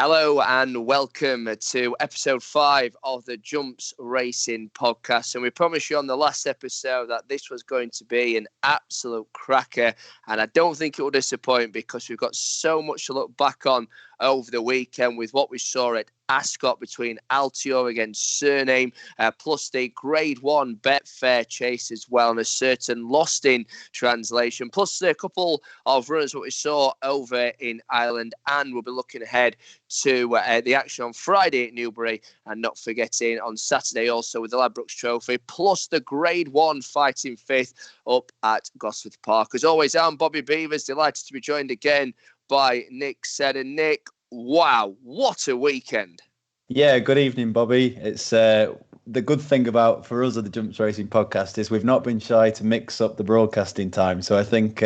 Hello and welcome to episode 5 of the Jumps Racing podcast. And we promised you on the last episode that this was going to be an absolute cracker. And I don't think it will disappoint because we've got so much to look back on over the weekend with what we saw at Ascot between Altior against Cyrname, plus the Grade 1 Betfair Chase as well, and a certain Lostintranslation, plus a couple of runners that we saw over in Ireland. And we'll be looking ahead to the action on Friday at Newbury, and not forgetting on Saturday also with the Ladbrokes Trophy, plus the Grade 1 Fighting Fifth up at Gosforth Park. As always, I'm Bobby Beevers, delighted to be joined again by Nick Seddon. Nick, wow, what a weekend. Yeah, good evening, Bobby. It's the good thing about for us at the Jumps Racing podcast is we've not been shy to mix up the broadcasting time. So I think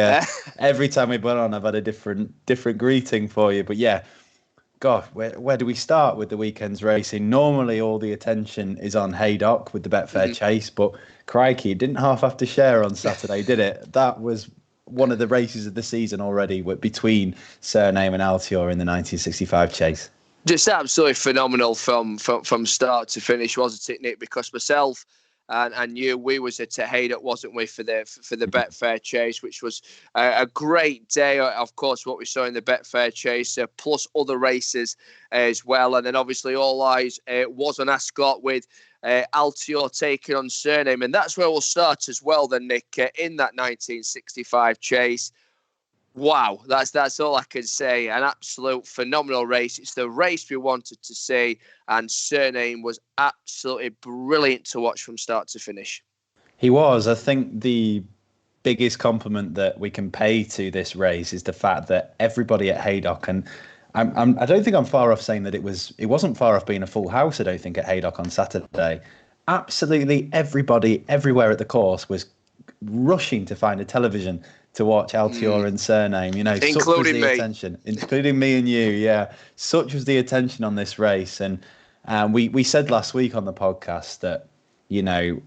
every time we've been on, I've had a different greeting for you. But yeah, God, where do we start with the weekend's racing? Normally, all the attention is on Haydock with the Betfair Chase, but crikey, it didn't half have to share on Saturday, did it? That was one of the races of the season already between Cyrname and Altior in the 1965 Chase. Just absolutely phenomenal from start to finish, wasn't it, Nick? Because myself and you, we was at Haydock, wasn't we, for the Betfair Chase, which was a great day. Of course, what we saw in the Betfair Chase, plus other races as well. And then obviously all eyes was on Ascot with Altior taking on Cyrname. And that's where we'll start as well then, Nick, in that 1965 Chase. Wow, that's all I can say. An absolute phenomenal race. It's the race we wanted to see, and Cyrname was absolutely brilliant to watch from start to finish. He was. I think the biggest compliment that we can pay to this race is the fact that everybody at Haydock, and I don't think I'm far off saying that it wasn't far off being a full house, I don't think, at Haydock on Saturday. Absolutely everybody everywhere at the course was rushing to find a television to watch Altior and Cyrname, including such was the me. attention, including me and you. Yeah, such was the attention on this race, and we said last week on the podcast that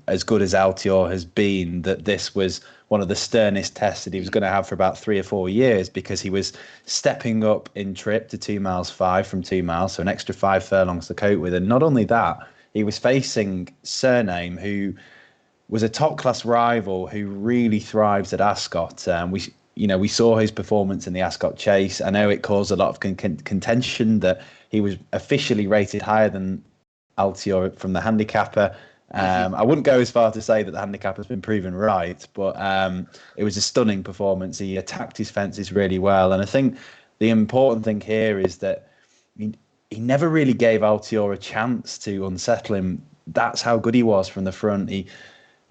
as good as Altior has been, that this was one of the sternest tests that he was going to have for about 3 or 4 years, because he was stepping up in trip to 2 miles 5 from 2 miles, so an extra 5 furlongs to cope with, and not only that, he was facing Cyrname, who was a top-class rival who really thrives at Ascot. We saw his performance in the Ascot Chase. I know it caused a lot of contention that he was officially rated higher than Altior from the handicapper. I wouldn't go as far to say that the handicap has been proven right, but it was a stunning performance. He attacked his fences really well. And I think the important thing here is that he never really gave Altior a chance to unsettle him. That's how good he was from the front. He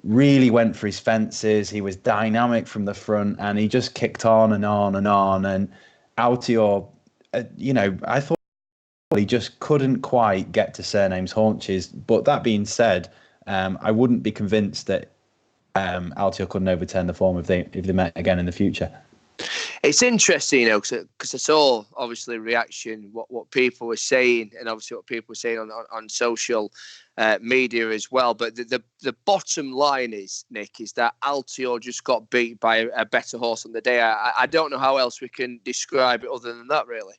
really went for his fences. He was dynamic from the front, and he just kicked on and on and on. And Altior, I thought he just couldn't quite get to Cyrname's haunches. But that being said, I wouldn't be convinced that Altior couldn't overturn the form if they met again in the future. It's interesting, because I saw obviously reaction, what people were saying, and obviously what people were saying on social media as well. But the bottom line is, Nick, is that Altior just got beat by a better horse on the day. I don't know how else we can describe it other than that, really.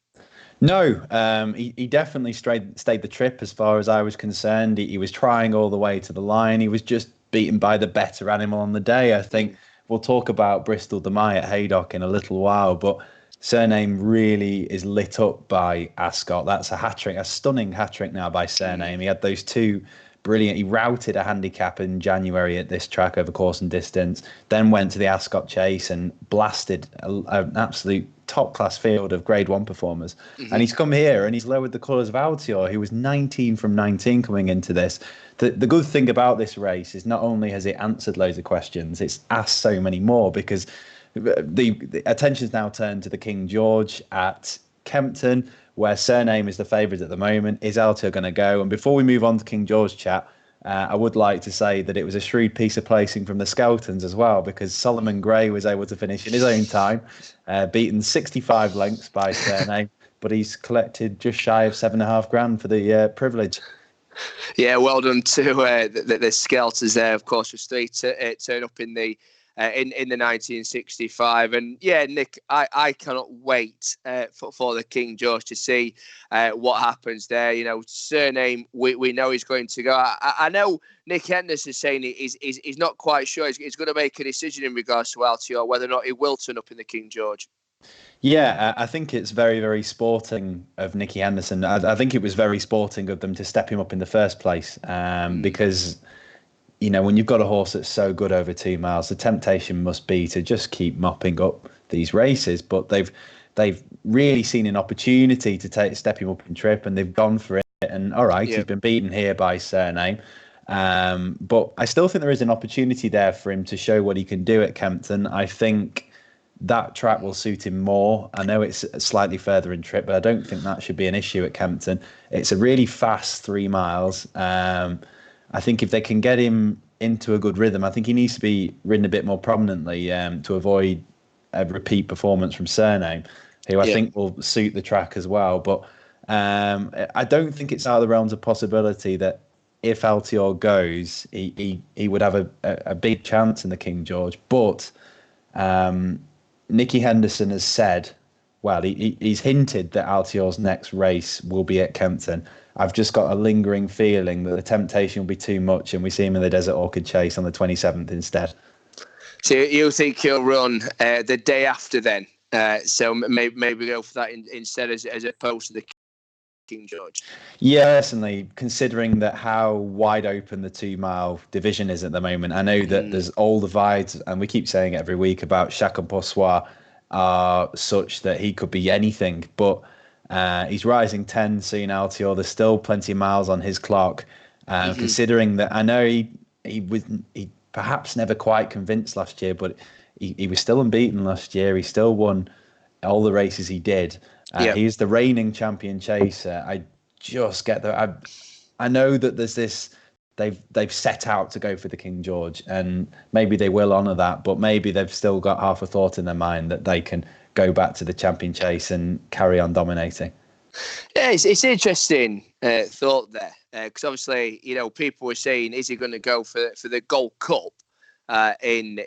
No, he definitely stayed the trip as far as I was concerned. He was trying all the way to the line. He was just beaten by the better animal on the day. I think we'll talk about Bristol de Mai at Haydock in a little while, but Cyrname really is lit up by Ascot. That's a stunning hat-trick now by Cyrname. He had those two brilliant. He routed a handicap in January at this track over course and distance, then went to the Ascot Chase and blasted an absolute top-class field of Grade 1 performers. And he's come here and he's lowered the colours of Altior, who was 19 from 19 coming into this. The good thing about this race is not only has it answered loads of questions, it's asked so many more, because the attention's now turned to the King George at Kempton, where Cyrname is the favourite at the moment. Is Altior going to go? And before we move on to King George chat, I would like to say that it was a shrewd piece of placing from the Skeltons as well, because Solomon Gray was able to finish in his own time, beaten 65 lengths by Cyrname, but he's collected just shy of $7,500 for the privilege. Yeah, well done to the Skelters there. Of course, with three turn up in the in the 1965. And yeah, Nick, I cannot wait for the King George to see what happens there. You know, Cyrname, we know he's going to go. I know Nick Henderson is saying he's not quite sure. He's going to make a decision in regards to Altior, whether or not he will turn up in the King George. Yeah, I think it's very, very sporting of Nicky Henderson. I think it was very sporting of them to step him up in the first place, because, you know, when you've got a horse that's so good over 2 miles, the temptation must be to just keep mopping up these races. But they've really seen an opportunity to step him up in trip, and they've gone for it. And all right, he's been beaten here by Cyrname. But I still think there is an opportunity there for him to show what he can do at Kempton. I think that track will suit him more. I know it's slightly further in trip, but I don't think that should be an issue at Kempton. It's a really fast 3 miles. I think if they can get him into a good rhythm, I think he needs to be ridden a bit more prominently to avoid a repeat performance from Cyrname, who I think will suit the track as well. But I don't think it's out of the realms of possibility that if Altior goes, he would have a big chance in the King George. But Nicky Henderson has said, well, he's hinted that Altior's next race will be at Kempton. I've just got a lingering feeling that the temptation will be too much and we see him in the Desert Orchid Chase on the 27th instead. So you think he'll run the day after then? So maybe go for that instead as opposed to the King George? Yeah, certainly, considering that how wide open the 2 mile division is at the moment. I know that there's all the vibes, and we keep saying it every week about Chacun Pour Soi are such that he could be anything, but he's rising 10 soon, Altior. There's still plenty of miles on his clock. Considering that I know he perhaps never quite convinced last year, but he was still unbeaten last year. He still won all the races he did. He's the reigning champion chaser. I just get that. I know that there's this. They've set out to go for the King George, and maybe they will honour that. But maybe they've still got half a thought in their mind that they can go back to the champion chase and carry on dominating. Yeah, it's interesting thought there, because obviously, you know, people were saying, is he going to go for the Gold Cup in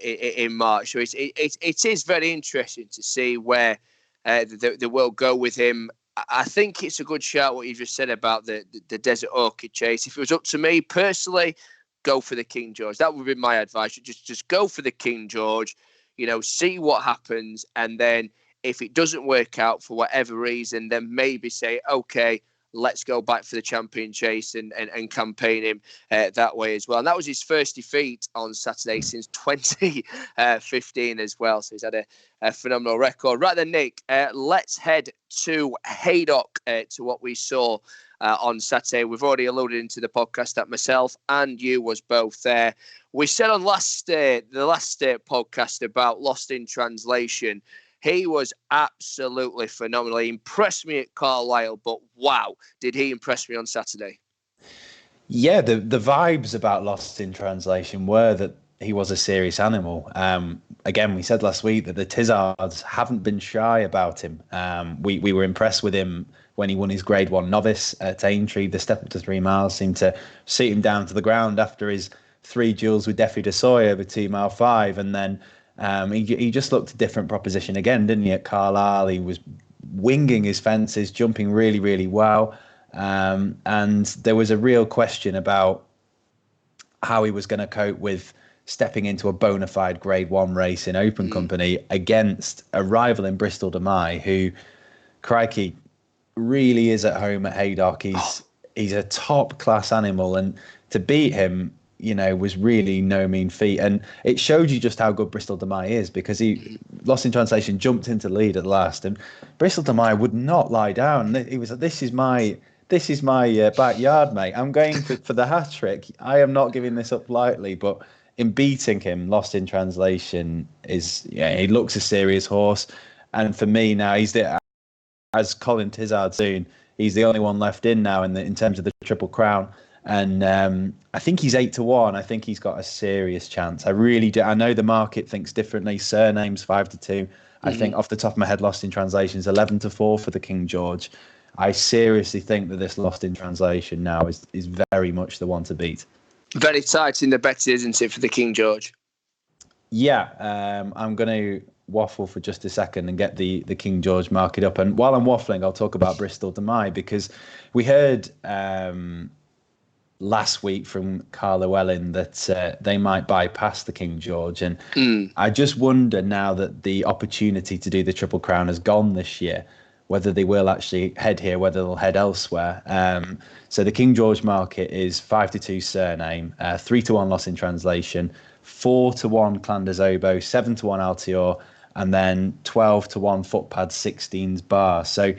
March? So it is very interesting to see where they will go with him. I think it's a good shout what you just said about the Desert Orchid Chase. If it was up to me personally, go for the King George. That would be my advice. Just go for the King George, you know, see what happens. And then if it doesn't work out for whatever reason, then maybe say, okay, let's go back for the champion chase and campaign him that way as well. And that was his first defeat on Saturday since 2015 as well. So he's had a phenomenal record. Right then, Nick, let's head to Haydock to what we saw on Saturday. We've already alluded into the podcast that myself and you was both there. We said on the last podcast about Lostintranslation. He was absolutely phenomenal. He impressed me at Carlisle, but wow, did he impress me on Saturday? Yeah, the vibes about Lostintranslation were that he was a serious animal. Again, we said last week that the Tizzards haven't been shy about him. We were impressed with him when he won his Grade 1 novice at Aintree. The step up to 3 miles seemed to suit him down to the ground after his 3 duels with Defi de Soy over 2 mile 5, and then he just looked a different proposition again, didn't he, at Carlisle? He was winging his fences, jumping really, really well. And there was a real question about how he was going to cope with stepping into a bona fide Grade 1 race in open company against a rival in Bristol de Mai, who, crikey, really is at home at Haydock. He's a top class animal, and to beat him, you know, was really no mean feat. And it showed you just how good Bristol de Mai is, because he, Lostintranslation, jumped into the lead at last, and Bristol de Mai would not lie down. He was like, this is my backyard, mate. I'm going for the hat trick. I am not giving this up lightly. But in beating him, Lostintranslation he looks a serious horse. And for me now, as Colin Tizzard soon, he's the only one left in now in terms of the Triple Crown. And I think he's 8-1. I think he's got a serious chance. I really do. I know the market thinks differently. Cyrname's 5-2. I think off the top of my head, Lostintranslation is 11-4 for the King George. I seriously think that this Lostintranslation now is very much the one to beat. Very tight in the betting, isn't it, for the King George? Yeah, I'm going to waffle for just a second and get the King George market up. And while I'm waffling, I'll talk about Bristol Demai, because we heard last week from Carl Llewellyn that they might bypass the King George. And I just wonder, now that the opportunity to do the Triple Crown has gone this year, whether they will actually head here, whether they'll head elsewhere. So the King George market is 5-2 Cyrname, 3-1 Lostintranslation, 4-1 Clanders Oboe, 7-1 Altior, and then 12-1 Footpad 16's Bar. So,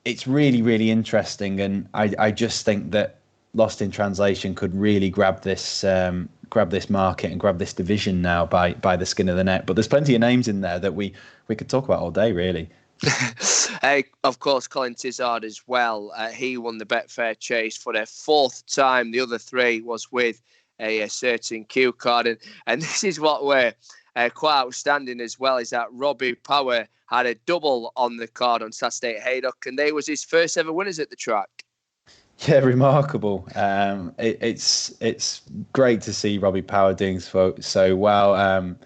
it's really, really interesting, and I just think that Lostintranslation could really grab this market and grab this division now by the skin of the neck. But there's plenty of names in there that we could talk about all day, really. Of course, Colin Tizzard as well. He won the Betfair Chase for their fourth time. The other three was with a certain cue card. And this is what we're quite outstanding as well, is that Robbie Power had a double on the card on Saturday at Haydock, and they was his first ever winners at the track. Yeah, remarkable. It's great to see Robbie Power doing so well.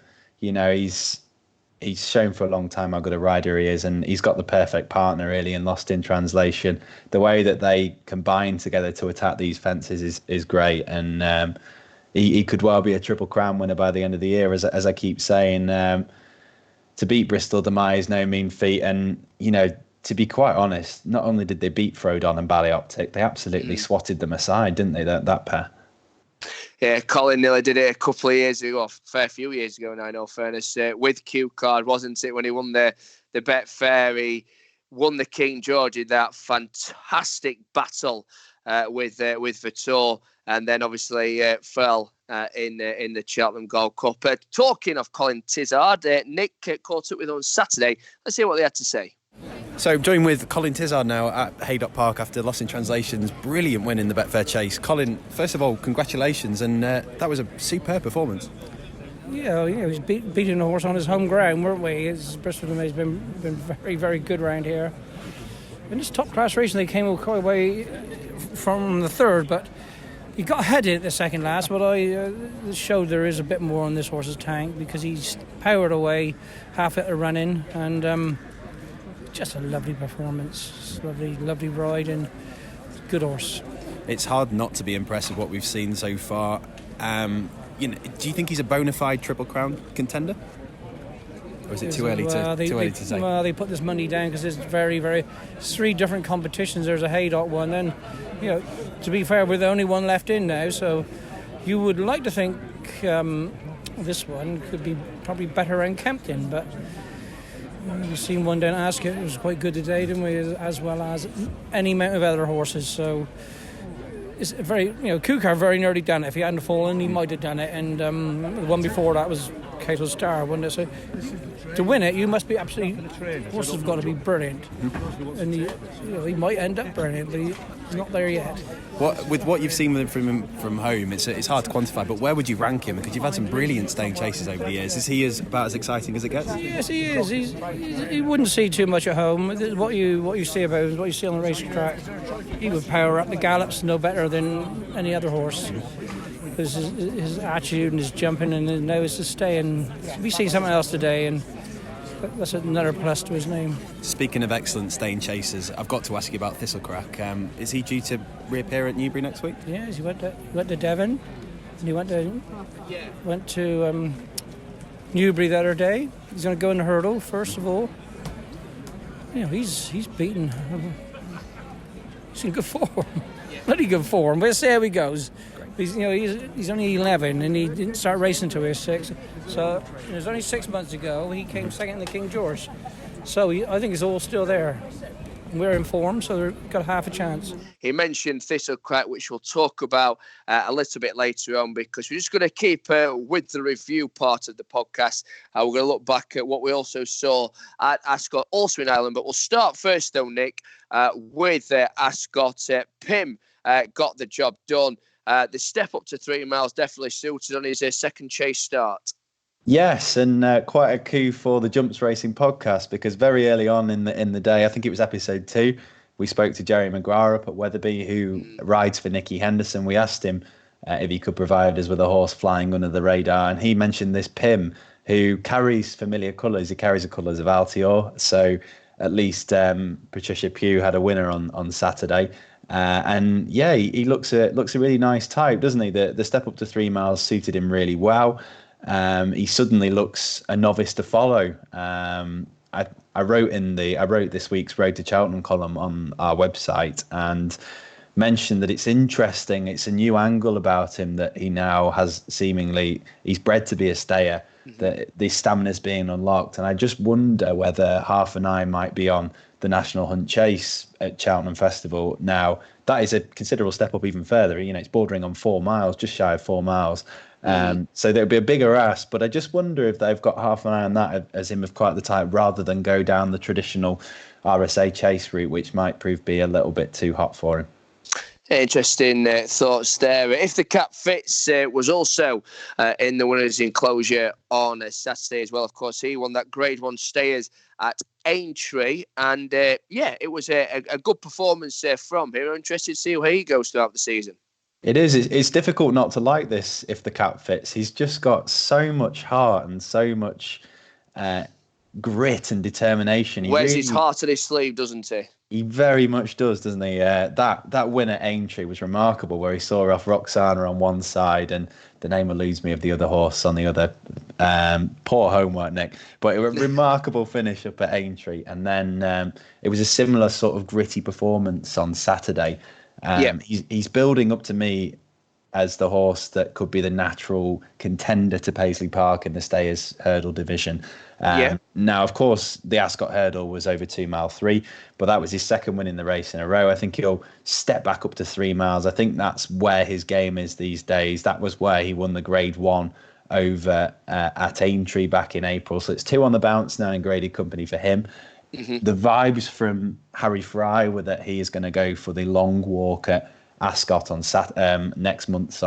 He's shown for a long time how good a rider he is, and he's got the perfect partner really in Lostintranslation. The way that they combine together to attack these fences is great, and he could well be a Triple Crown winner by the end of the year, as I keep saying. To beat Bristol Demai is no mean feat, and to be quite honest, not only did they beat Frodon and Ballyoptic, they absolutely swatted them aside, didn't they, that pair? Yeah, Colin nearly did it a couple of years ago, a fair few years ago now, in all fairness, with Q Card, wasn't it, when he won the Betfair? He won the King George in that fantastic battle with Vitor, and then obviously fell in the Cheltenham Gold Cup. Talking of Colin Tizzard, Nick caught up with him on Saturday. Let's hear what they had to say. So joined with Colin Tizzard now at Haydock Park after Lostintranslation's brilliant win in the Betfair Chase. Colin, first of all, congratulations, and that was a superb performance. Yeah, he was beating a horse on his home ground, weren't we? Bristol Demai's been very, very good round here. In this top class racing, they came quite away from the third, but he got ahead in the second last. But I showed there is a bit more on this horse's tank, because he's powered away half at a run-in, and just a lovely performance, lovely ride, and good horse. It's hard not to be impressed with what we've seen so far. Do you think he's a bona fide Triple Crown contender? Or is it too early to say? Well, they put this money down because there's three different competitions. There's a Haydock one, then, to be fair, we're the only one left in now, so you would like to think this one could be probably better in Kempton, but we've seen one down at Ascot. It was quite good today, didn't we? As well as any amount of other horses. So it's very, Kukar very nearly done it. If he hadn't fallen, he might have done it. And the one before that was Cato Star, wasn't it? So to win it, you must be absolutely. Horses have got to be brilliant, and he might end up brilliant, but he's not there yet. With what you've seen from him from home, it's hard to quantify. But where would you rank him? Because you've had some brilliant staying chases over the years. Is he about as exciting as it gets? Yes, he is. He wouldn't see too much at home. What you see about him, what you see on the racetrack, he would power up the gallops no better than any other horse. Because his attitude and his jumping and his nose to stay. And we see something else today, and that's another plus to his name. Speaking of excellent staying chasers, I've got to ask you about Thistlecrack. Is he due to reappear at Newbury next week? Yes, he went to Devon, and he went to Newbury the other day. He's going to go in the hurdle first of all. He's beaten. He's in good form. Bloody good form. We'll see how he goes. He's only 11 and he didn't start racing until he was 6. So there's only 6 months ago. He came second in the King George. So I think he's all still there. We're in form, so they've got half a chance. He mentioned Thistlecrack, which we'll talk about a little bit later on, because we're just going to keep with the review part of the podcast. We're going to look back at what we also saw at Ascot, also in Ireland. But we'll start first, though, Nick, with Ascot. Pim got the job done. The step up to 3 miles definitely suited on his second chase start. Yes, and quite a coup for the Jumps Racing podcast, because very early on in the day, I think it was episode 2, we spoke to Jerry Maguire up at Wetherby, who rides for Nicky Henderson. We asked him if he could provide us with a horse flying under the radar. And he mentioned this Pim, who carries familiar colours. He carries the colours of Altior. So at least Patricia Pugh had a winner on Saturday. And yeah, he looks a really nice type, doesn't he? The step up to 3 miles suited him really well. He suddenly looks a novice to follow. I wrote this week's Road to Cheltenham column on our website and mentioned that it's interesting. It's a new angle about him that he now has he's bred to be a stayer, that the stamina's being unlocked. And I just wonder whether Half an Eye might be on the National Hunt Chase at Cheltenham Festival. Now, that is a considerable step up even further. It's bordering on 4 miles, just shy of 4 miles. So there'll be a bigger ask, but I just wonder if they've got half an eye on that as him of quite the type, rather than go down the traditional RSA chase route, which might prove be a little bit too hot for him. Interesting thoughts there. If the Cap Fits was also in the winners' enclosure on Saturday as well. Of course, he won that Grade 1 Stayers at Aintree, and it was a good performance from him. I'm interested to see how he goes throughout the season. It is. It's difficult not to like this if the Cap Fits. He's just got so much heart and so much grit and determination. He wears his heart on his sleeve, doesn't he? He very much does, doesn't he? That win at Aintree was remarkable, where he saw off Roxana on one side, and the name eludes me of the other horse on the other. Poor homework, Nick. But it was a remarkable finish up at Aintree, and then it was a similar sort of gritty performance on Saturday. He's building up to me as the horse that could be the natural contender to Paisley Park in the Stayers Hurdle division. Now, of course, the Ascot Hurdle was over 2 mile 3, but that was his second win in the race in a row. I think he'll step back up to 3 miles. I think that's where his game is these days. That was where he won the Grade 1 over at Aintree back in April. So it's 2 on the bounce now in graded company for him. The vibes from Harry Fry were that he is going to go for the long walk at Ascot on next month,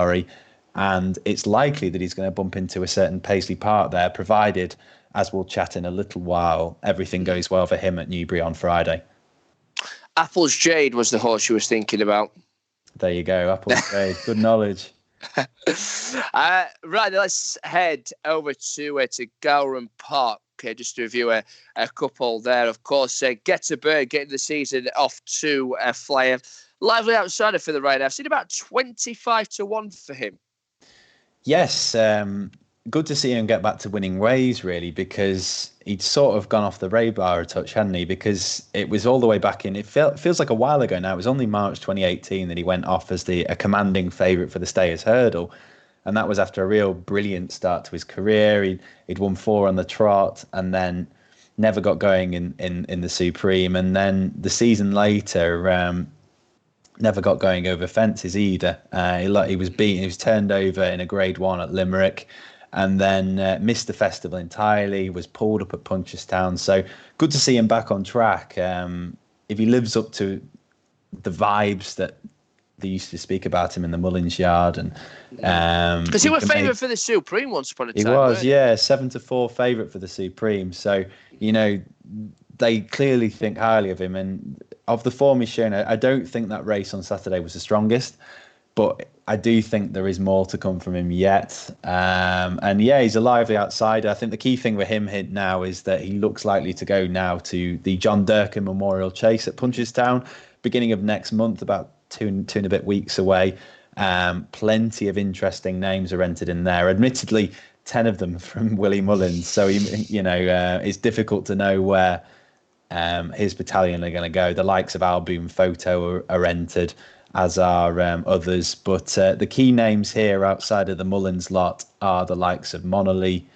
and it's likely that he's going to bump into a certain Paisley Park there, provided, as we'll chat in a little while, everything goes well for him at Newbury on Friday. Apple's Jade was the horse you was thinking about. There you go, Apple's Jade. Good knowledge. Right, let's head over to Gowran Park. Just to review a couple there. Of course, Get a Bird getting the season off to a flyer. Lively outsider for the rider. I've seen about 25-1 for him. Yes, good to see him get back to winning ways, really, because he'd sort of gone off the radar a touch, hadn't he? Because it was all the way back in, it feels like a while ago now. It was only March 2018 that he went off as a commanding favourite for the Stayers Hurdle. And that was after a real brilliant start to his career. He'd won 4 on the trot and then never got going in the Supreme. And then the season later, never got going over fences either. He was beaten. He was turned over in a Grade 1 at Limerick, and then missed the festival entirely. Was pulled up at Punchestown. So good to see him back on track. If he lives up to the vibes that they used to speak about him in the Mullins Yard, and because he was favourite for the Supreme once upon a time. He was, 7-4 favourite for the Supreme. So they clearly think highly of him, and of the form he's shown. I don't think that race on Saturday was the strongest, but I do think there is more to come from him yet. And he's a lively outsider. I think the key thing with him now is that he looks likely to go now to the John Durkan Memorial Chase at Punchestown, beginning of next month, about two and a bit weeks away. Plenty of interesting names are entered in there. Admittedly, 10 of them from Willie Mullins. So it's difficult to know where his battalion are going to go. The likes of Alboom Photo are entered, as are others. But the key names here outside of the Mullins lot are the likes of Monolly,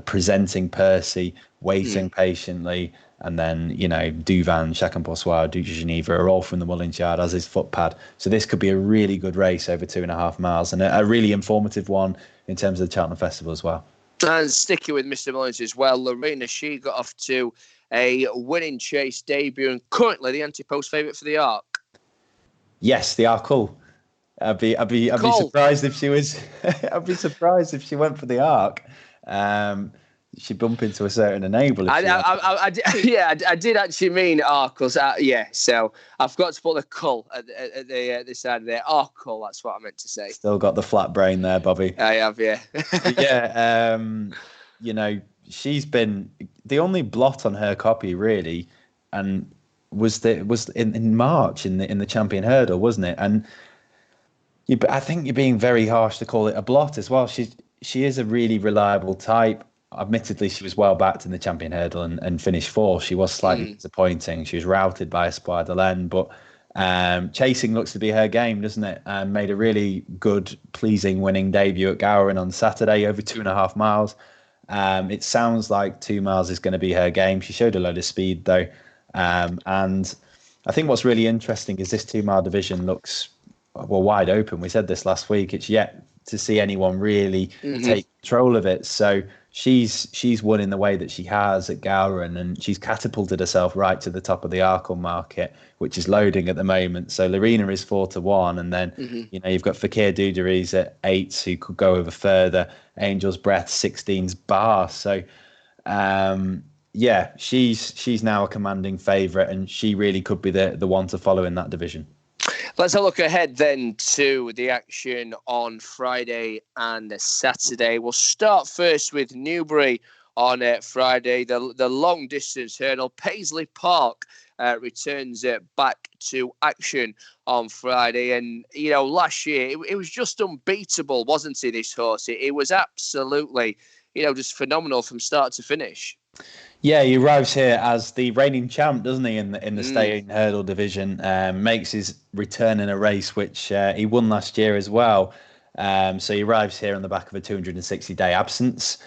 Presenting Percy, Waiting Patiently, and then, Duvan, Chacan-Possoir, Duke de Geneva are all from the Mullins Yard, as is Footpad. So this could be a really good race over 2.5 miles, and a really informative one in terms of the Cheltenham Festival as well. And sticking with Mr. Mullins as well, Lorena, she got off to a winning chase debut, and currently the anti-post favourite for the Arc. Yes, the Arc. Cool. I'd be surprised if she was. I'd be surprised if she went for the Arc. she'd bump into a certain enabler. I did actually mean Arkle. So I forgot to put the cull at the side of there. Arkle, that's what I meant to say. Still got the flat brain there, Bobby. I have, yeah. Yeah, she's been the only blot on her copy really, and was in March in the Champion Hurdle, wasn't it? And I think you're being very harsh to call it a blot as well. She is a really reliable type. Admittedly, she was well backed in the Champion Hurdle and finished fourth. She was slightly disappointing. She was routed by Espoir de l'Aisne, but chasing looks to be her game, doesn't it? Made a really good, pleasing winning debut at Gowran on Saturday, over 2.5 miles. It sounds like 2 miles is going to be her game. She showed a load of speed though. And I think what's really interesting is this 2 mile division looks wide open. We said this last week. It's yet to see anyone really take control of it. So she's won in the way that she has at Gowran, and she's catapulted herself right to the top of the Arkle market, which is loading at the moment. So Lorena is 4-1, and then you've got Fakir Dudaries at 8, who could go over further. Angel's Breath 16's bar. So she's now a commanding favourite, and she really could be the one to follow in that division. Let's have a look ahead then to the action on Friday and Saturday. We'll start first with Newbury on Friday. The long distance hurdle, Paisley Park, returns back to action on Friday. And, last year it was just unbeatable, wasn't it, this horse? It was absolutely, just phenomenal from start to finish. Yeah, he arrives here as the reigning champ, doesn't he, in the staying hurdle division. Makes his return in a race which he won last year as well. So he arrives here on the back of a 260-day absence.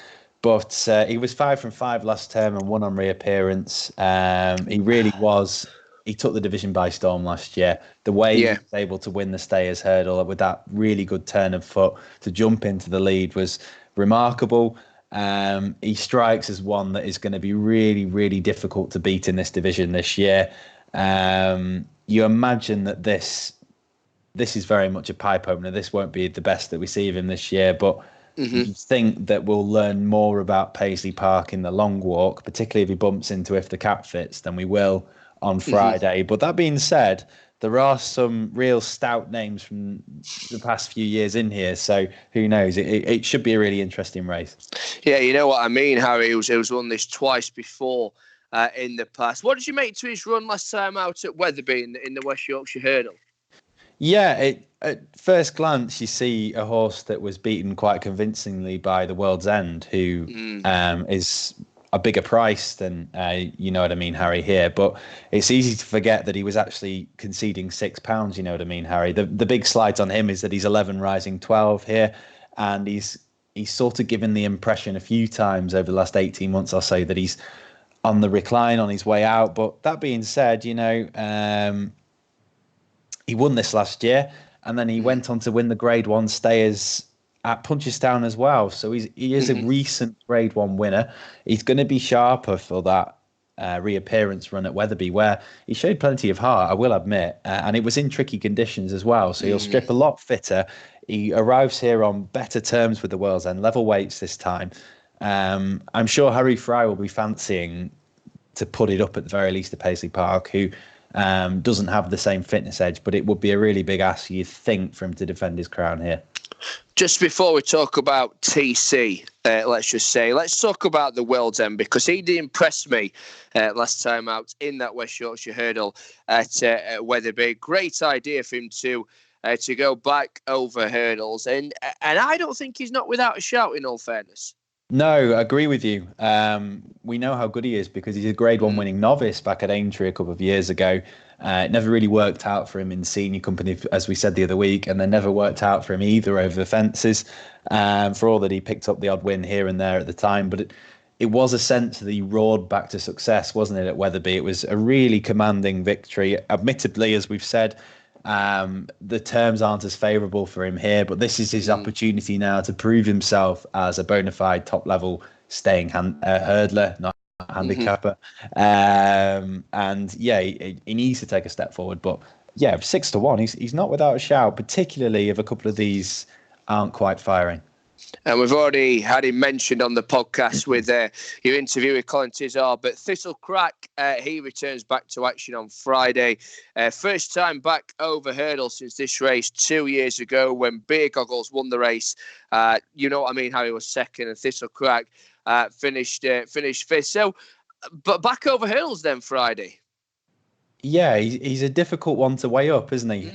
But he was 5 from 5 last term and won on reappearance. He really was. He took the division by storm last year. The way he was able to win the Stayers hurdle with that really good turn of foot to jump into the lead was remarkable. He strikes as one that is going to be really, really difficult to beat in this division this year. You imagine that this is very much a pipe opener. This won't be the best that we see of him this year, but you think that we'll learn more about Paisley Park in the long walk, particularly if he bumps into If the Cap Fits, than we will on Friday. But that being said, there are some real stout names from the past few years in here, so who knows? It should be a really interesting race. Yeah, you know what I mean, Harry. He was won this twice before in the past. What did you make to his run last time out at Wetherby in the West Yorkshire Hurdle? Yeah, at first glance, you see a horse that was beaten quite convincingly by the World's End, who is a bigger price than, you know what I mean, Harry, here. But it's easy to forget that he was actually conceding £6, you know what I mean, Harry. The big slight on him is that he's 11 rising 12 here, and he's sort of given the impression a few times over the last 18 months or so that he's on the recline, on his way out. But that being said, he won this last year, and then he went on to win the Grade 1 Stayers at Punchestown as well. So he is a recent Grade 1 winner. He's going to be sharper for that reappearance run at Wetherby, where he showed plenty of heart, I will admit, and it was in tricky conditions as well. So he'll strip a lot fitter. He arrives here on better terms with the World's End, level weights this time. I'm sure Harry Fry will be fancying to put it up at the very least to Paisley Park, who doesn't have the same fitness edge, but it would be a really big ask, you'd think, for him to defend his crown here. Just before we talk about TC, let's talk about the World's End, because he did impress me last time out in that West Yorkshire Hurdle at Wetherby. Great idea for him to go back over hurdles, and I don't think he's not without a shout, in all fairness. No, I agree with you. We know how good he is because he's a Grade 1 winning novice back at Aintree a couple of years ago. It never really worked out for him in senior company, as we said the other week, and then never worked out for him either over the fences, for all that he picked up the odd win here and there at the time. But it was a sense that he roared back to success, wasn't it, at Wetherby? It was a really commanding victory. Admittedly, as we've said, the terms aren't as favourable for him here, but this is his opportunity now to prove himself as a bona fide top-level staying hurdler, not handicapper. And yeah, he needs to take a step forward. But yeah, 6-1, he's not without a shout, particularly if a couple of these aren't quite firing. And we've already had him mentioned on the podcast with your interview with Colin Tizzard. But Thistlecrack, he returns back to action on Friday. First time back over hurdle since this race 2 years ago when Beer Goggles won the race. You know what I mean, how he was second and Thistlecrack finished fifth. So, but back over hurdles then Friday. Yeah, he's a difficult one to weigh up, isn't he?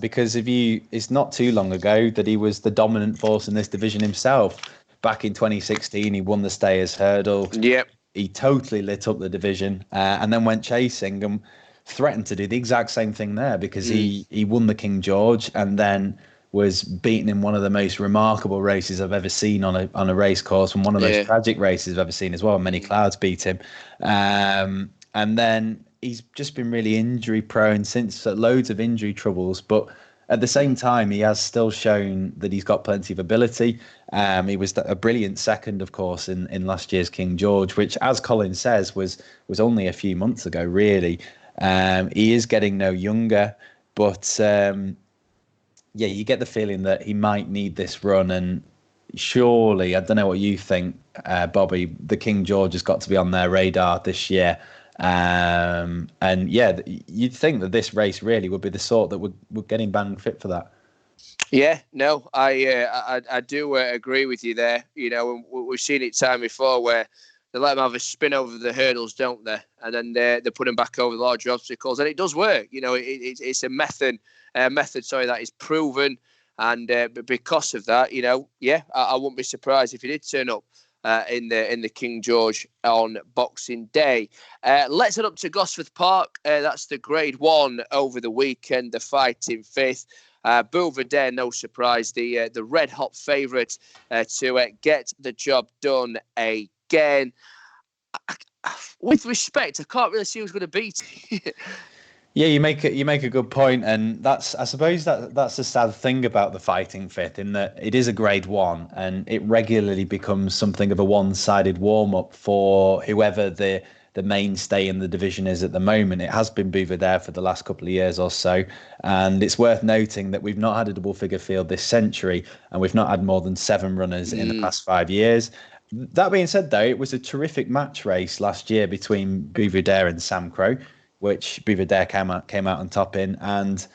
Because it's not too long ago that he was the dominant force in this division himself. Back in 2016, he won the Stayers Hurdle. Yep. He totally lit up the division and then went chasing and threatened to do the exact same thing there because he won the King George and then was beaten in one of the most remarkable races I've ever seen on a race course, and one of those tragic races I've ever seen as well. Many Clouds beat him. And then he's just been really injury prone since, loads of injury troubles, but at the same time, he has still shown that he's got plenty of ability. He was a brilliant second, of course, in last year's King George, which, as Colin says, was only a few months ago, really. He is getting no younger, but you get the feeling that he might need this run. And surely, I don't know what you think, Bobby, the King George has got to be on their radar this year. And you'd think that this race really would be the sort that would get him bang fit for that. Yeah, no, I do agree with you there. You know, we've seen it time before where they let him have a spin over the hurdles, don't they? And then they put him back over the larger obstacles, and it does work. You know, it's a method that is proven, and because of that, you know, I wouldn't be surprised if he did turn up in the King George on Boxing Day. Let's head up to Gosforth Park. That's the Grade 1 over the weekend, the Fighting Fifth. Belvedere, no surprise, the red hot favourite to get the job done again. With respect, I can't really see who's going to beat it. Yeah, you make a good point, and I suppose that's the sad thing about the Fighting Fifth, in that it is a Grade 1, and it regularly becomes something of a one-sided warm-up for whoever the mainstay in the division is at the moment. It has been Belvedere for the last couple of years or so, and it's worth noting that we've not had a double-figure field this century, and we've not had more than 7 runners in the past 5 years. That being said, though, it was a terrific match race last year between Belvedere and Sam Crow, which Belvedere came out on top in. And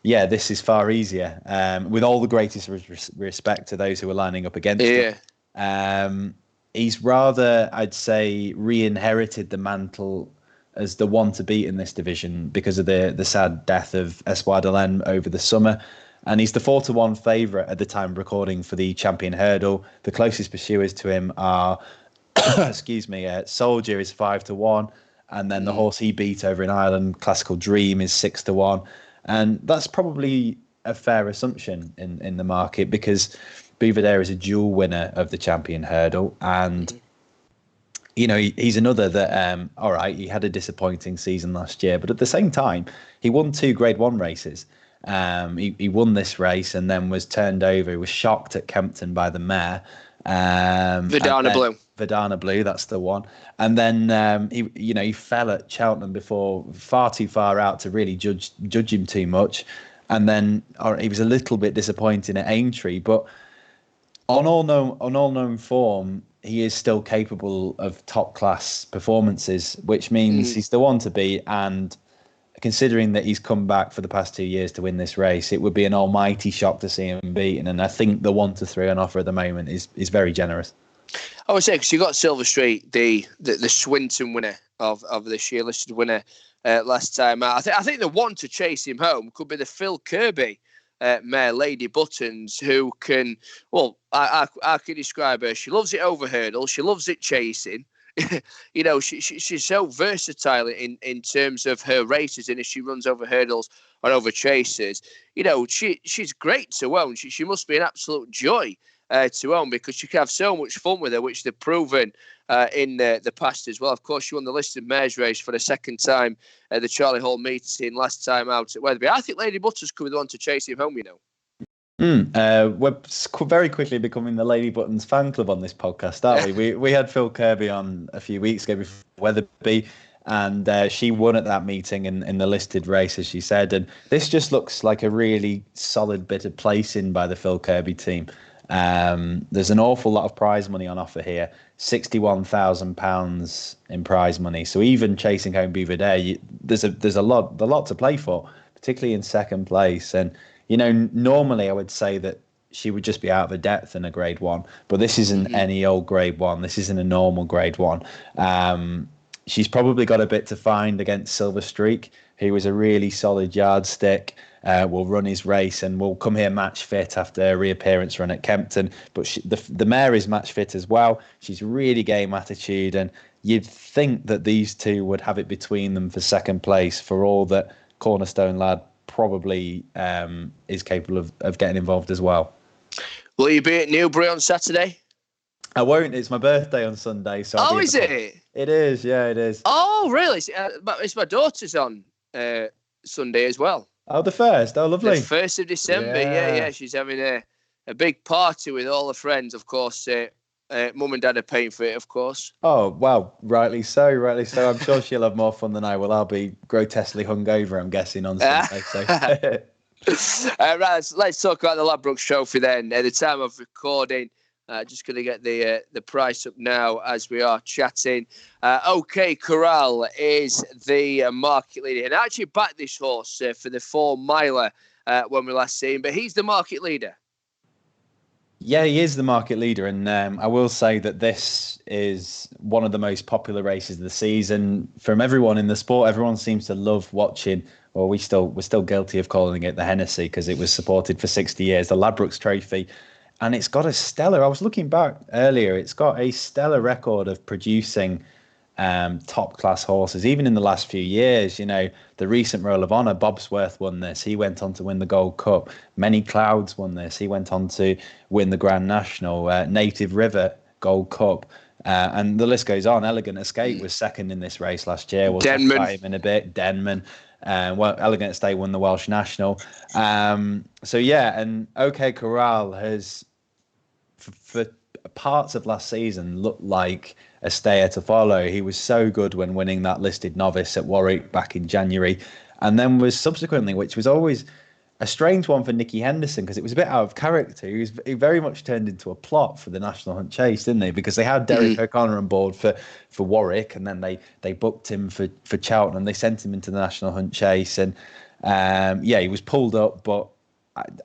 yeah, this is far easier. With all the greatest respect to those who are lining up against him. He's rather, I'd say, re-inherited the mantle as the one to beat in this division because of the sad death of Espoir de Len over the summer. And he's the 4-1 favourite at the time of recording for the Champion Hurdle. The closest pursuers to him are, Soldier is 5-1. And then the horse he beat over in Ireland, Classical Dream, is 6-1. And that's probably a fair assumption in the market because Belvedere is a dual winner of the Champion Hurdle. And, you know, he's another that, all right, he had a disappointing season last year. But at the same time, he won 2 Grade 1 races. He won this race and then was turned over. He was shocked at Kempton by the mare. Verdana Blue, that's the one. And then he fell at Cheltenham before, far too far out to really judge him too much. And then he was a little bit disappointing at Aintree, but on all known form, he is still capable of top class performances, which means he's the one to beat. And considering that he's come back for the past 2 years to win this race, it would be an almighty shock to see him beaten. And I think the 1-3 on offer at the moment is very generous. I would say, because you got Silver Street, the Swinton winner of this year, listed winner last time out. I think the one to chase him home could be the Phil Kirby mare, Lady Buttons, who can, I can describe her. She loves it over hurdle. She loves it chasing. You know, she's so versatile in terms of her races, and if she runs over hurdles or over chases, you know, she's great to own. She must be an absolute joy to own because you can have so much fun with her, which they've proven in the past as well. Of course, she won the listed mares race for the second time at the Charlie Hall meeting last time out at Wetherby. I think Lady Butters could be the one to chase him home, you know. We're very quickly becoming the Lady Buttons fan club on this podcast, aren't we? We had Phil Kirby on a few weeks ago before Wetherby, and she won at that meeting in the listed race, as she said. And this just looks like a really solid bit of placing by the Phil Kirby team. There's an awful lot of prize money on offer here, £61,000 in prize money. So even chasing home Beaver Day, there's a lot to play for, particularly in second place. And normally I would say that she would just be out of a depth in a Grade 1, but this isn't any old Grade 1. This isn't a normal Grade 1. She's probably got a bit to find against Silver Streak, who was a really solid yardstick. Will run his race and will come here match fit after a reappearance run at Kempton. But the mare is match fit as well. She's really game attitude, and you'd think that these two would have it between them for second place, for all that Cornerstone Lad probably is capable of getting involved as well. Will you be at Newbury on Saturday? I won't. It's my birthday on Sunday. So is it? It is. Yeah, it is. Oh, really? It's my daughter's on Sunday as well. Oh, the 1st. Oh, lovely. The 1st of December. Yeah. She's having a big party with all her friends. Of course, Mum and Dad are paying for it, of course. Oh, well, rightly so. I'm sure she'll have more fun than I will. I'll be grotesquely hungover, I'm guessing, on Sunday. Right, let's talk about the Ladbrokes Trophy then. At the time of recording, just going to get the price up now as we are chatting. OK Corral is the market leader, and I actually backed this horse for the 4 miler when we last seen him, but he's the market leader. Yeah, he is the market leader, and I will say that this is one of the most popular races of the season. From everyone in the sport, everyone seems to love watching. Well, we're still guilty of calling it the Hennessy because it was supported for 60 years, the Ladbrokes Trophy. And it's got a stellar, I was looking back earlier, it's got a stellar record of producing top-class horses, even in the last few years. The recent Roll of Honour, Bobsworth won this. He went on to win the Gold Cup. Many Clouds won this. He went on to win the Grand National. Native River, Gold Cup. And the list goes on. Elegant Escape was second in this race last year. We'll talk about him in a bit. Denman. Elegant Estate won the Welsh National. And OK Corral has, for parts of last season, looked like a stayer to follow. He was so good when winning that listed novice at Warwick back in January, and then was subsequently, which was always a strange one for Nicky Henderson because it was a bit out of character. He very much turned into a plot for the National Hunt Chase, didn't they? Because they had Derek O'Connor on board for Warwick, and then they booked him for Cheltenham. They sent him into the National Hunt Chase, and he was pulled up, but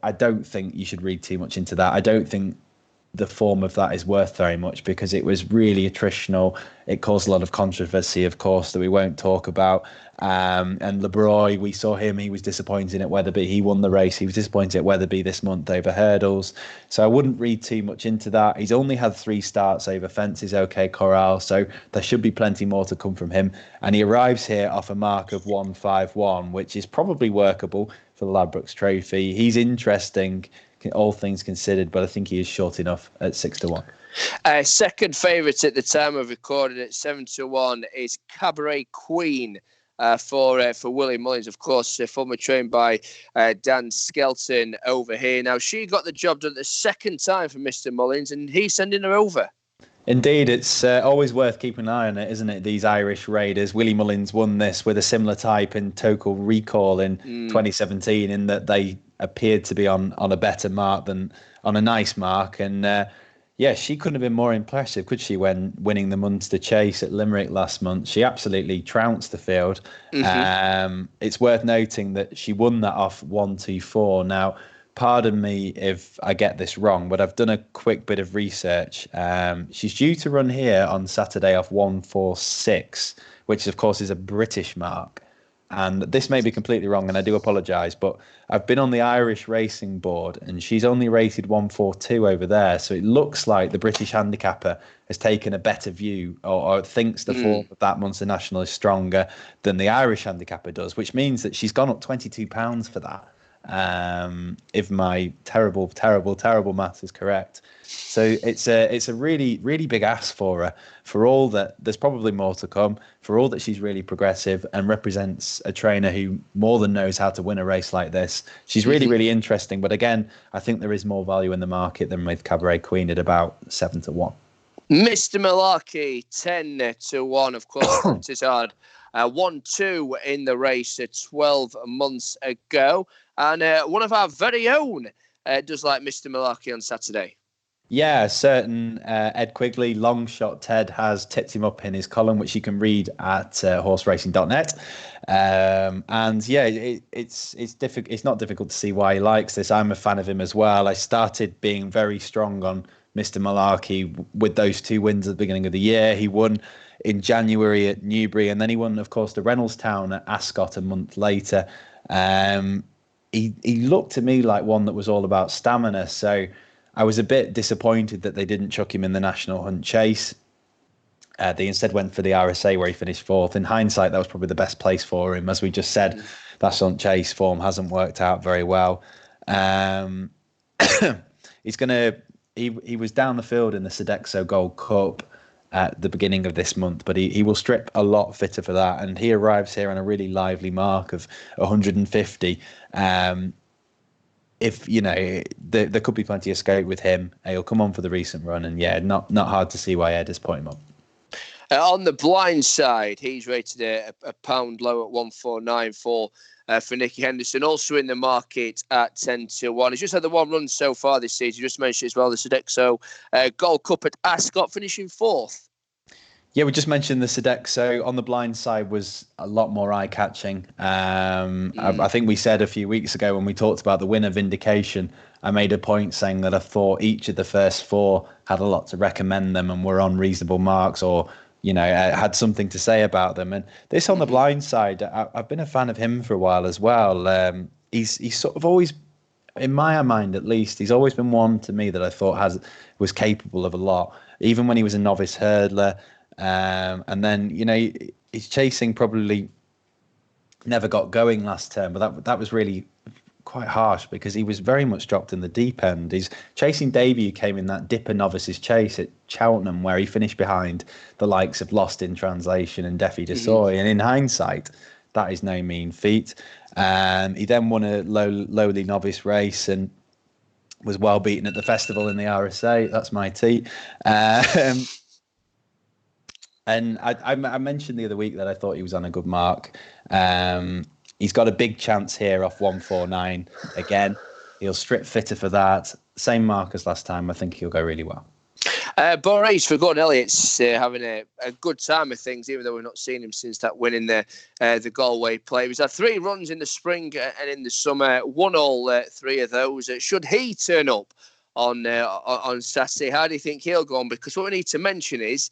I don't think you should read too much into that. I don't think the form of that is worth very much because it was really attritional. It caused a lot of controversy, of course, that we won't talk about. And LeBroy, we saw him. He was disappointing at Wetherby. He won the race. He was disappointed at Wetherby this month over hurdles. So I wouldn't read too much into that. He's only had 3 starts over fences, OK Corral. So there should be plenty more to come from him. And he arrives here off a mark of 151, which is probably workable for the Ladbrokes Trophy. He's interesting, all things considered, but I think he is short enough at 6-1. Second favourite at the time of recording at 7-1 is Cabaret Queen for Willie Mullins, of course, former trained by Dan Skelton over here. Now, she got the job done the second time for Mr. Mullins, and he's sending her over. Indeed, it's always worth keeping an eye on it, isn't it? These Irish raiders. Willie Mullins won this with a similar type in Total Recall in 2017, in that they appeared to be on a better mark than on a nice mark. And she couldn't have been more impressive, could she, when winning the Munster Chase at Limerick last month? She absolutely trounced the field. It's worth noting that she won that off 1-2-4. Now, pardon me if I get this wrong, but I've done a quick bit of research. She's due to run here on Saturday off 1-4-6, which of course is a British mark. And this may be completely wrong, and I do apologise, but I've been on the Irish Racing Board, and she's only rated 1-4-2 over there. So it looks like the British handicapper has taken a better view, or thinks the form of that Munster National is stronger than the Irish handicapper does, which means that she's gone up £22 for that. If my terrible maths is correct. So it's a really, really big ask for her, for all that there's probably more to come, for all that she's really progressive and represents a trainer who more than knows how to win a race like this. She's really, really interesting. But again, I think there is more value in the market than with Cabaret Queen at about 7-1. Mr. Malarkey, 10-1, of course. Tizzard 1-2 in the race 12 months ago. And one of our very own does like Mr. Malarkey on Saturday. Yeah, certain Ed Quigley, long shot Ted, has tipped him up in his column, which you can read at horseracing.net. And yeah, it's difficult. It's not difficult to see why he likes this. I'm a fan of him as well. I started being very strong on Mr. Malarkey with those 2 wins at the beginning of the year. He won in January at Newbury, and then he won, of course, the Reynoldstown at Ascot a month later. He looked to me like one that was all about stamina. So I was a bit disappointed that they didn't chuck him in the National Hunt Chase. They instead went for the RSA, where he finished 4th. In hindsight, that was probably the best place for him. As we just said, National Hunt Chase form hasn't worked out very well. He was down the field in the Sodexo Gold Cup at the beginning of this month, but he will strip a lot fitter for that. And he arrives here on a really lively mark of 150. If there could be plenty of scope with him, he'll come on for the recent run, and yeah, not hard to see why Ed has put him up. On the blind side, he's rated a pound low at 149 for Nicky Henderson, also in the market at 10-1. He's just had the 1 run so far this season. You just mentioned as well the Sodexo Gold Cup at Ascot, finishing 4th. Yeah, we just mentioned the Sodexo. On the blind side was a lot more eye-catching. I think we said a few weeks ago when we talked about the winner Vindication, I made a point saying that I thought each of the first 4 had a lot to recommend them and were on reasonable marks, or had something to say about them. And this on the blind side, I've been a fan of him for a while as well. He's sort of always, in my mind at least, he's always been one to me that I thought was capable of a lot, even when he was a novice hurdler. And then his chasing probably never got going last term, but that was really quite harsh because he was very much dropped in the deep end. His chasing debut came in that Dipper Novices Chase at Cheltenham, where he finished behind the likes of Lostintranslation and Defi Desoy. And in hindsight, that is no mean feat. He then won a lowly novice race and was well beaten at the festival in the RSA. That's my tea. And I mentioned the other week that I thought he was on a good mark. He's got a big chance here off 149 again. He'll strip fitter for that. Same mark as last time. I think he'll go really well. Boris for Gordon Elliott's having a good time of things, even though we've not seen him since that win in the Galway play. He's had 3 runs in the spring and in the summer, won all 3 of those. Should he turn up on Saturday, how do you think he'll go on? Because what we need to mention is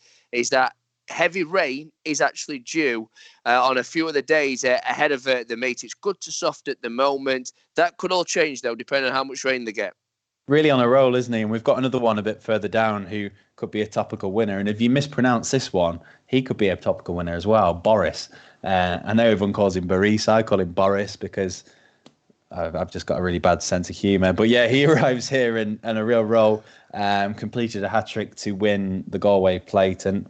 that heavy rain is actually due on a few of the days ahead of the meet. It's good to soft at the moment. That could all change, though, depending on how much rain they get. Really on a roll, isn't he? And we've got another one a bit further down who could be a topical winner. And if you mispronounce this one, he could be a topical winner as well. Boris. I know everyone calls him Boris. I call him Boris because I've just got a really bad sense of humour. But yeah, he arrives here in a real roll, completed a hat-trick to win the Galway Plate. And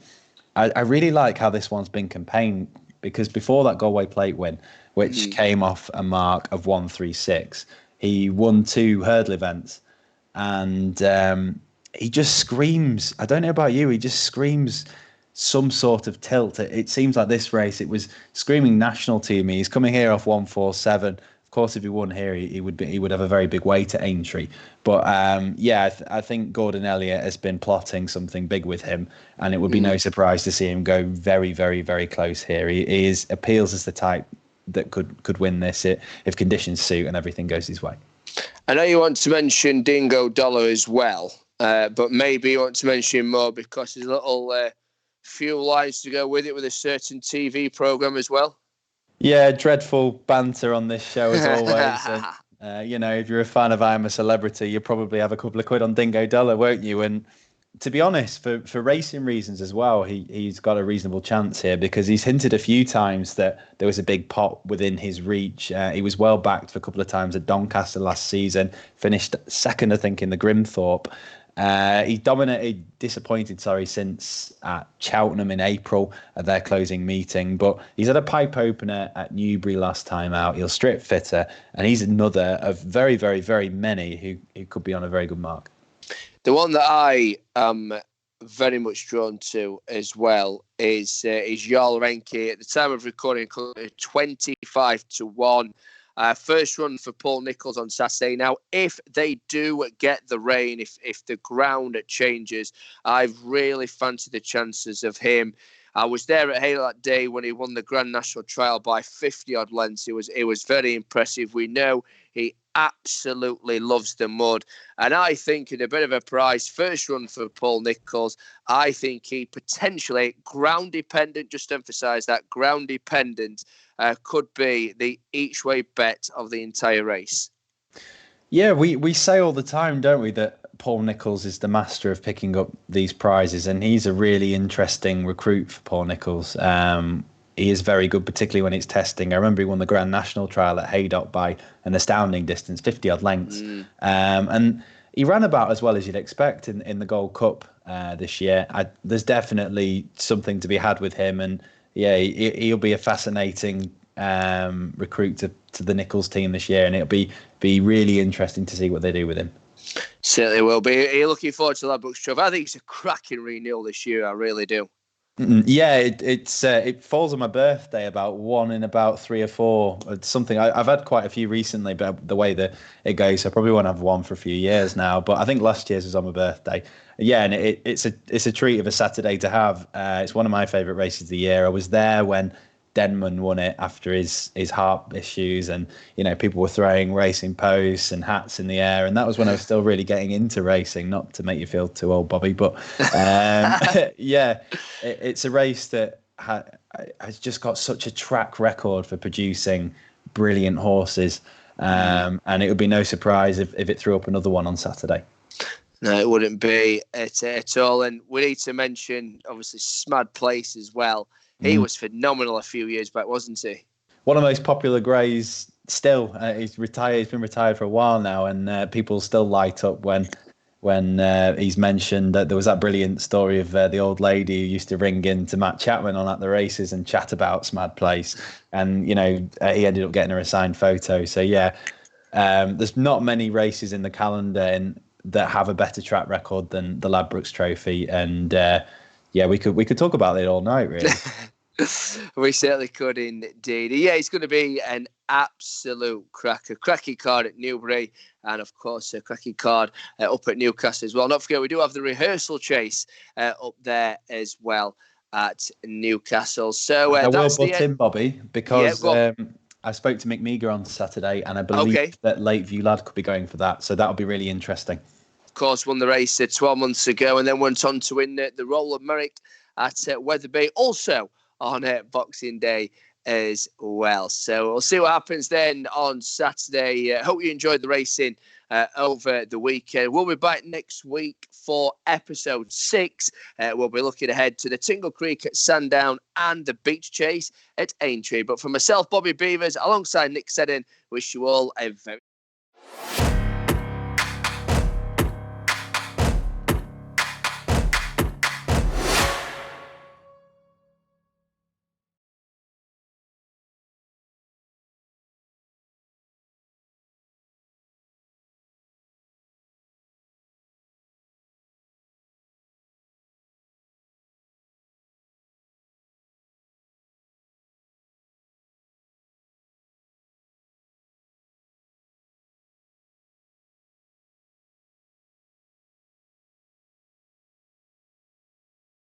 I really like how this one's been campaigned, because before that Galway Plate win, which came off a mark of 136, he won 2 hurdle events, and he just screams. I don't know about you, he just screams some sort of tilt. It seems like this race, it was screaming national to me. He's coming here off 147. Of course, if he won here, he would have a very big weight at Aintree. But I think Gordon Elliott has been plotting something big with him, and it would be no surprise to see him go very, very, very close here. He appeals as the type that could win this if conditions suit and everything goes his way. I know you want to mention Dingo Dollar as well, but maybe you want to mention more because there's a little few lines to go with it with a certain TV programme as well. Yeah, dreadful banter on this show as always. And, if you're a fan of I Am a Celebrity, you'll probably have a couple of quid on Dingo Dollar, won't you? And to be honest, for racing reasons as well, he's got a reasonable chance here because he's hinted a few times that there was a big pot within his reach. He was well backed for a couple of times at Doncaster last season, finished second, I think, in the Grimthorpe. He disappointed, since at Cheltenham in April at their closing meeting, but he's had a pipe opener at Newbury last time out. He'll strip fitter, and he's another of very, very, very many who could be on a very good mark. The one that I am very much drawn to as well is Jarl Renke. At the time of recording, 25-1. First run for Paul Nicholls on Saturday. Now, if they do get the rain, if the ground changes, I've really fancied the chances of him. I was there at Haydock that day when he won the Grand National Trial by 50-odd lengths. It was very impressive. We know he absolutely loves the mud. And I think in a bit of a price, first run for Paul Nicholls, I think he potentially, ground dependent, just to emphasise that, ground dependent, could be the each-way bet of the entire race. Yeah, we say all the time, don't we, that Paul Nicholls is the master of picking up these prizes, and he's a really interesting recruit for Paul Nicholls. He is very good, particularly when it's testing. I remember he won the Grand National Trial at Haydock by an astounding distance, 50-odd lengths. And he ran about as well as you'd expect in the Gold Cup this year. There's definitely something to be had with him, and yeah, he'll be a fascinating recruit to the Nicholls team this year, and it'll be really interesting to see what they do with him. Certainly will be. Are you looking forward to Ladbrokes Trophy? I think it's a cracking renewal this year. I really do. Yeah, it falls on my birthday, about one in about 3 or 4. It's something I've had quite a few recently, but the way that it goes, I probably won't have one for a few years now. But I think last year's was on my birthday. Yeah, and it's a treat of a Saturday to have. It's one of my favourite races of the year. I was there when Denman won it after his heart issues, and people were throwing racing posts and hats in the air, and that was when I was still really getting into racing. Not to make you feel too old, Bobby, but yeah, it's a race that has just got such a track record for producing brilliant horses, and it would be no surprise if it threw up another one on Saturday. No, it wouldn't be at all. And we need to mention, obviously, Smad Place as well. He was phenomenal a few years back, wasn't he? One of the most popular greys still. He's retired. He's been retired for a while now, and people still light up when he's mentioned. That there was that brilliant story of the old lady who used to ring in to Matt Chapman at the races and chat about Smad Place, and he ended up getting her a signed photo. So yeah, there's not many races in the calendar that have a better track record than the Ladbrokes Trophy, and yeah, we could talk about it all night, really. We certainly could indeed. Yeah, it's going to be an absolute cracker. Cracking card at Newbury, and of course a cracking card up at Newcastle as well. Not forget, we do have the rehearsal chase up there as well at Newcastle. So I will that's butt in, Bobby, because I spoke to Mick Meager on Saturday, and I believe that Lakeview Lad could be going for that. So that'll be really interesting. Of course, won the race 12 months ago, and then went on to win the Roll of Merit at Wetherby, also on Boxing Day as well. So we'll see what happens then on Saturday. Hope you enjoyed the racing over the weekend. We'll be back next week for episode 6. We'll be looking ahead to the Tingle Creek at Sandown and the Beach Chase at Aintree. But for myself, Bobby Beevers, alongside Nick Seddon, wish you all a very